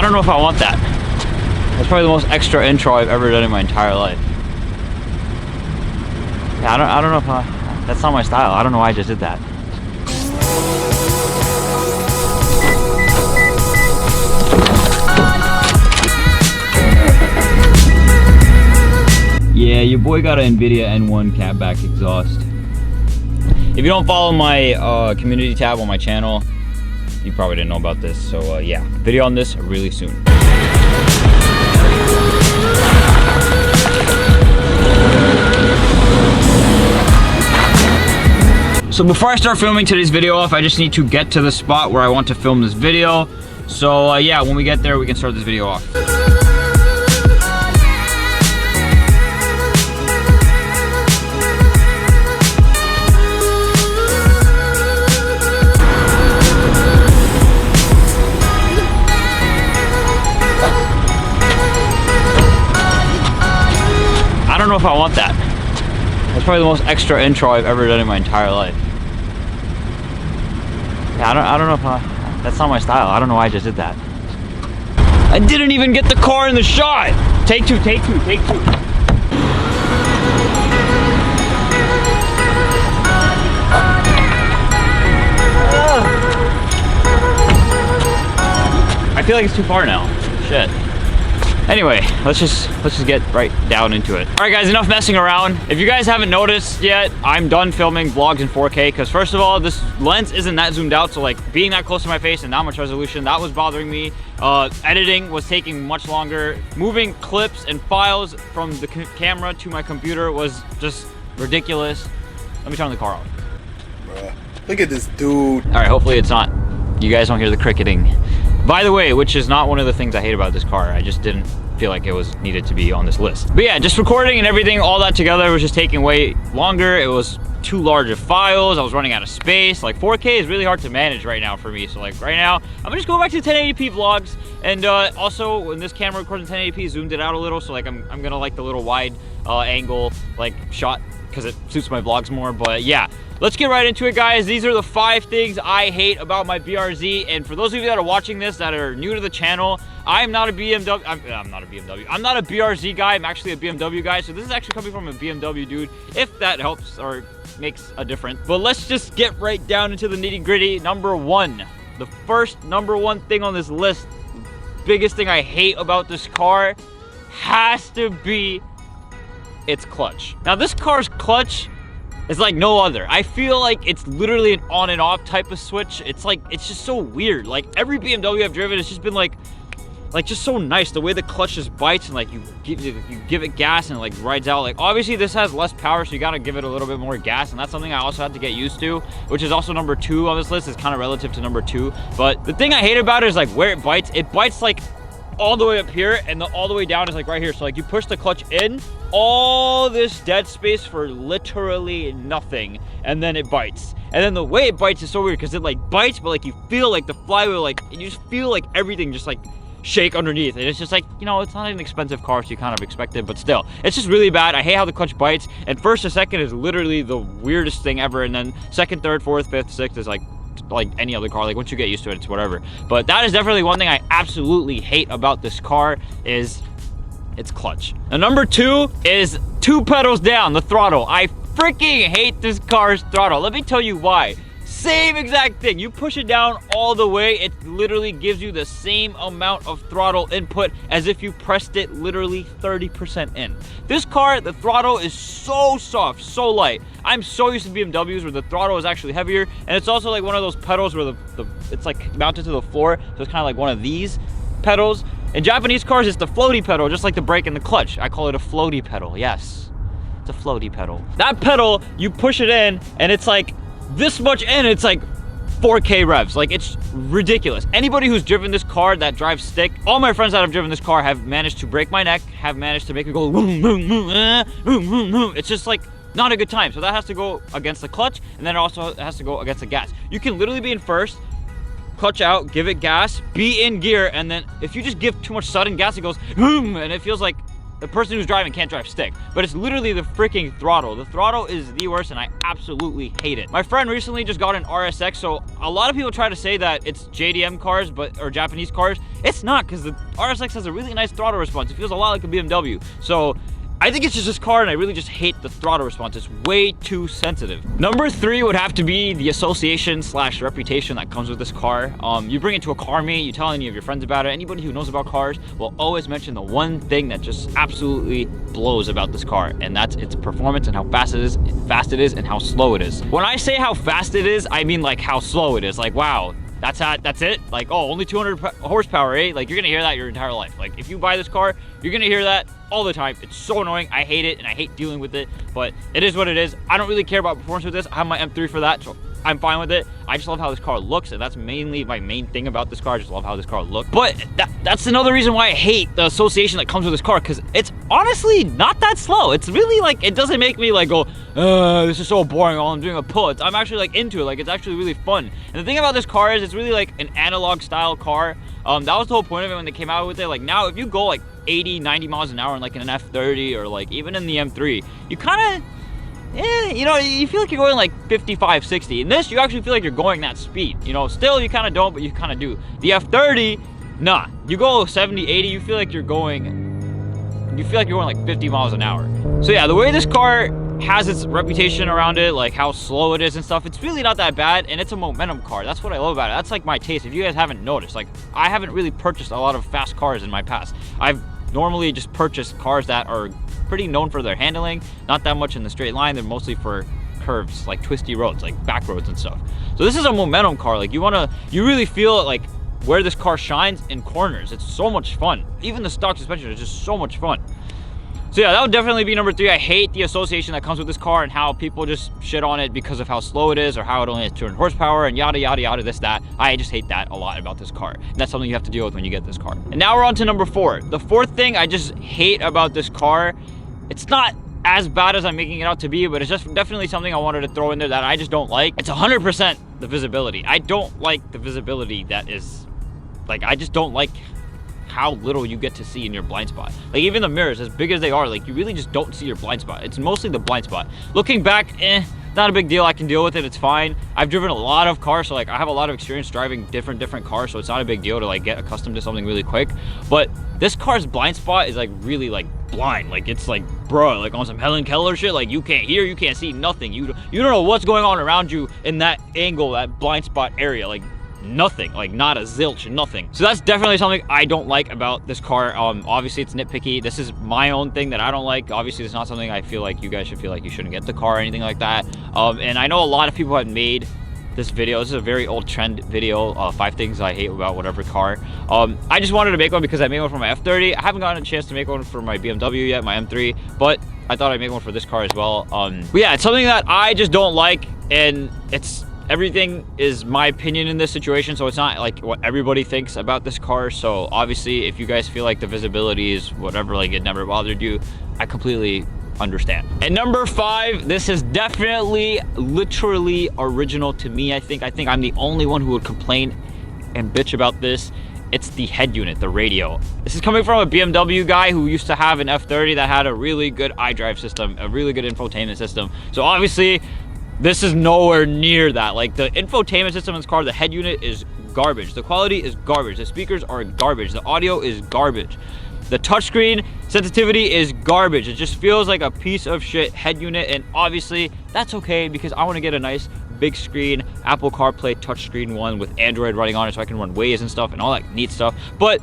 don't know if I want that. That's probably the most extra intro I've ever done in my entire life. Yeah, I don't know if that's not my style. I don't know why I just did that. Yeah, your boy got an NVIDIA N1 catback exhaust. If you don't follow my community tab on my channel, you probably didn't know about this. So yeah, video on this really soon. So before I start filming today's video off, I just need to get to the spot where I want to film this video. So yeah, when we get there, we can start this video off. I don't know if I want that. That's probably the most extra intro I've ever done in my entire life. Yeah, I don't know if that's not my style. I don't know why I just did that. I didn't even get the car in the shot. Take two, take two, take two. I feel like it's too far now. Shit. Anyway, let's just get right down into it. All right, guys, enough messing around. If you guys haven't noticed yet, I'm done filming vlogs in 4K because first of all, this lens isn't that zoomed out, so like being that close to my face and that much resolution, that was bothering me. Editing was taking much longer. Moving clips and files from the camera to my computer was just ridiculous. Let me turn the car off. Bruh, look at this dude. All right, hopefully it's not, you guys don't hear the cricketing. By the way, which is not one of the things I hate about this car. I just didn't feel like it was needed to be on this list. But yeah, just recording and everything, all that together was just taking way longer. It was too large of files. I was running out of space. Like 4K is really hard to manage right now for me. So like right now, I'm gonna just go back to 1080p vlogs. And also when this camera records in 1080p, zoomed it out a little. So like I'm gonna like the little wide angle like shot because it suits my vlogs more. But yeah, let's get right into it, guys. These are the 5 things I hate about my BRZ. And for those of you that are watching this that are new to the channel, I'm not a BMW. I'm not a BMW. I'm not a BRZ guy. I'm actually a BMW guy. So this is actually coming from a BMW dude, if that helps or makes a difference. But let's just get right down into the nitty gritty. Number 1, the first number 1 thing on this list, the biggest thing I hate about this car has to be its clutch. Now this car's clutch is like no other. I feel like it's literally an on and off type of switch. It's like, it's just so weird. Like every BMW I've driven, it's just been like just so nice. The way the clutch just bites and like you give it gas and it like rides out. Like obviously this has less power, so you gotta give it a little bit more gas, and that's something I also had to get used to, which is also number 2 on this list. It's kind of relative to number 2. But the thing I hate about it is like where it bites like all the way up here, and all the way down is like right here. So like you push the clutch in, all this dead space for literally nothing, and then it bites. And then the way it bites is so weird because it like bites, but like you feel like the flywheel, like you just feel like everything just like shake underneath. And it's just like, you know, it's not an expensive car, so you kind of expect it, but still, it's just really bad. I hate how the clutch bites, and first to second is literally the weirdest thing ever, and then second, third, fourth, fifth, sixth is like any other car. Like once you get used to it, it's whatever. But that is definitely one thing I absolutely hate about this car is its clutch. Now number 2 is 2 pedals down, the throttle. I freaking hate this car's throttle. Let me tell you why. Same exact thing. You push it down all the way, it literally gives you the same amount of throttle input as if you pressed it literally 30% in. This car, the throttle is so soft, so light. I'm so used to BMWs where the throttle is actually heavier, and it's also like one of those pedals where it's like mounted to the floor, so it's kind of like one of these pedals. In Japanese cars, it's the floaty pedal, just like the brake and the clutch. I call it a floaty pedal. Yes, it's a floaty pedal. That pedal, you push it in, and it's like this much in, it's like 4K revs. Like it's ridiculous. Anybody who's driven this car that drives stick, all my friends that have driven this car have managed to break my neck, have managed to make me go boom, boom, boom, boom, boom, boom. It's just like not a good time. So that has to go against the clutch, and then it also has to go against the gas. You can literally be in first, clutch out, give it gas, be in gear, and then if you just give too much sudden gas, it goes boom, and it feels like the person who's driving can't drive stick, but it's literally the freaking throttle. The throttle is the worst, and I absolutely hate it. My friend recently just got an RSX, so a lot of people try to say that it's JDM cars, or Japanese cars. It's not, because the RSX has a really nice throttle response. It feels a lot like a BMW. So I think it's just this car, and I really just hate the throttle response. It's way too sensitive. Number 3 would have to be the association / reputation that comes with this car. You bring it to a car meet, you tell any of your friends about it. Anybody who knows about cars will always mention the one thing that just absolutely blows about this car, and that's its performance and how fast it is and how slow it is. When I say how fast it is, I mean like how slow it is. Like, wow, that's it? Like, oh, only 200 horsepower, eh? Like, you're gonna hear that your entire life. Like, if you buy this car, you're gonna hear that all the time. It's so annoying. I hate it, and I hate dealing with it, but it is what it is. I don't really care about performance with this. I have my M3 for that, so I'm fine with it. I just love how this car looks, and that's mainly my main thing about this car. I just love how this car looks. But that's another reason why I hate the association that comes with this car, because it's honestly not that slow. It's really like, it doesn't make me like go, this is so boring while I'm doing a pull. I'm actually like into it. Like, it's actually really fun. And the thing about this car is it's really like an analog style car. That was the whole point of it when they came out with it. Like, now if you go like 80, 90 miles an hour in like an F30 or like even in the M3, you kind of, you know, you feel like you're going like 55, 60. In this, you actually feel like you're going that speed. You know, still you kind of don't, but you kind of do. The F30, nah. You go 70, 80, you feel like you're going like 50 miles an hour. So yeah, the way this car has its reputation around it, like how slow it is and stuff, it's really not that bad, and it's a momentum car. That's what I love about it. That's like my taste. If you guys haven't noticed, like, I haven't really purchased a lot of fast cars in my past. I've normally just purchased cars that are pretty known for their handling, not that much in the straight line. They're mostly for curves, like twisty roads, like back roads and stuff. So this is a momentum car. Like, you really feel it, like where this car shines in corners. It's so much fun. Even the stock suspension is just so much fun. So yeah, that would definitely be number 3. I hate the association that comes with this car and how people just shit on it because of how slow it is, or how it only has 200 horsepower and yada yada yada, this, that. I just hate that a lot about this car. And that's something you have to deal with when you get this car. And now we're on to number 4. The 4th thing I just hate about this car, it's not as bad as I'm making it out to be, but it's just definitely something I wanted to throw in there that I just don't like. It's 100% the visibility. I don't like the visibility that is, like, I just don't like how little you get to see in your blind spot. Like, even the mirrors, as big as they are, like, you really just don't see your blind spot. It's mostly the blind spot. Looking back, not a big deal. I can deal with it. It's fine. I've driven a lot of cars, so like, I have a lot of experience driving different cars, so it's not a big deal to like get accustomed to something really quick. But this car's blind spot is like really like blind. Like, it's like, bro, like on some Helen Keller shit. Like, you can't hear, you can't see nothing. You don't know what's going on around you in that angle, that blind spot area. Like, nothing, like not a zilch, nothing. So that's definitely something I don't like about this car. Obviously it's nitpicky. This is my own thing that I don't like. Obviously it's not something I feel like you guys should feel like you shouldn't get the car or anything like that. And I know a lot of people have made this video. This is a very old trend video, 5 things I hate about whatever car. I just wanted to make one because I made one for my F30. I haven't gotten a chance to make one for my BMW yet, my M3, but I thought I'd make one for this car as well. But yeah, it's something that I just don't like, and everything is my opinion in this situation, so it's not like what everybody thinks about this car. So obviously if you guys feel like the visibility is whatever, like it never bothered you, I completely understand. And number 5, this is definitely literally original to me. I think I'm the only one who would complain and bitch about this. It's the head unit, the radio. This is coming from a BMW guy who used to have an F30 that had a really good iDrive system, a really good infotainment system. So obviously this is nowhere near that. Like, the infotainment system in this car, the head unit is garbage. The quality is garbage. The speakers are garbage. The audio is garbage. The touchscreen sensitivity is garbage. It just feels like a piece of shit head unit, and obviously that's okay because I want to get a nice big screen Apple CarPlay touchscreen one with Android running on it, so I can run Waze and stuff and all that neat stuff. But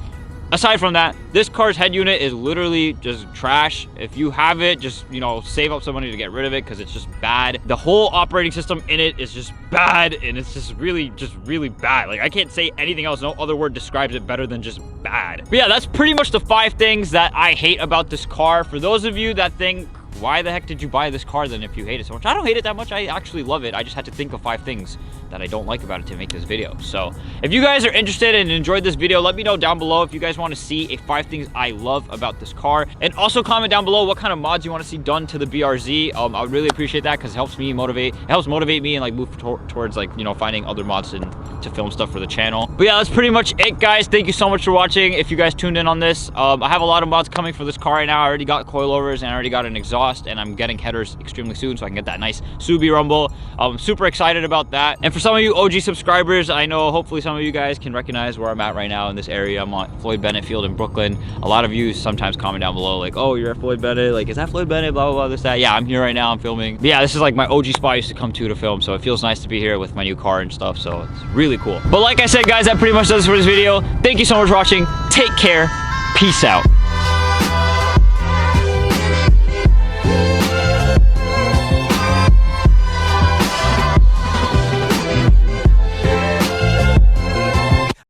aside from that, this car's head unit is literally just trash. If you have it, just, you know, save up some money to get rid of it because it's just bad. The whole operating system in it is just bad, and it's just really bad. Like, I can't say anything else. No other word describes it better than just bad. But yeah, that's pretty much the 5 things that I hate about this car. For those of you that think why the heck did you buy this car then if you hate it so much? I don't hate it that much. I actually love it. I just had to think of 5 things that I don't like about it to make this video. So if you guys are interested and enjoyed this video, let me know down below if you guys want to see a 5 things I love about this car, and also comment down below what kind of mods you want to see done to the BRZ. I would really appreciate that because it helps motivate me and like move towards like, you know, finding other mods and to film stuff for the channel. But yeah, that's pretty much it, guys. Thank you so much for watching. If you guys tuned in on this, I have a lot of mods coming for this car right now. I already got coilovers and I already got an exhaust, and I'm getting headers extremely soon so I can get that nice Subi rumble. I'm super excited about that. And for some of you OG subscribers, I know hopefully some of you guys can recognize where I'm at right now in this area. I'm on Floyd Bennett Field in Brooklyn. A lot of you sometimes comment down below like, oh, you're at Floyd Bennett, like, is that Floyd Bennett, blah blah blah, this that. Yeah, I'm here right now, I'm filming. But yeah, this is like my OG spot I used to come to film, so it feels nice to be here with my new car and stuff, so it's really cool. But like I said, guys, that pretty much does it for this video. Thank you so much for watching. Take care. Peace out.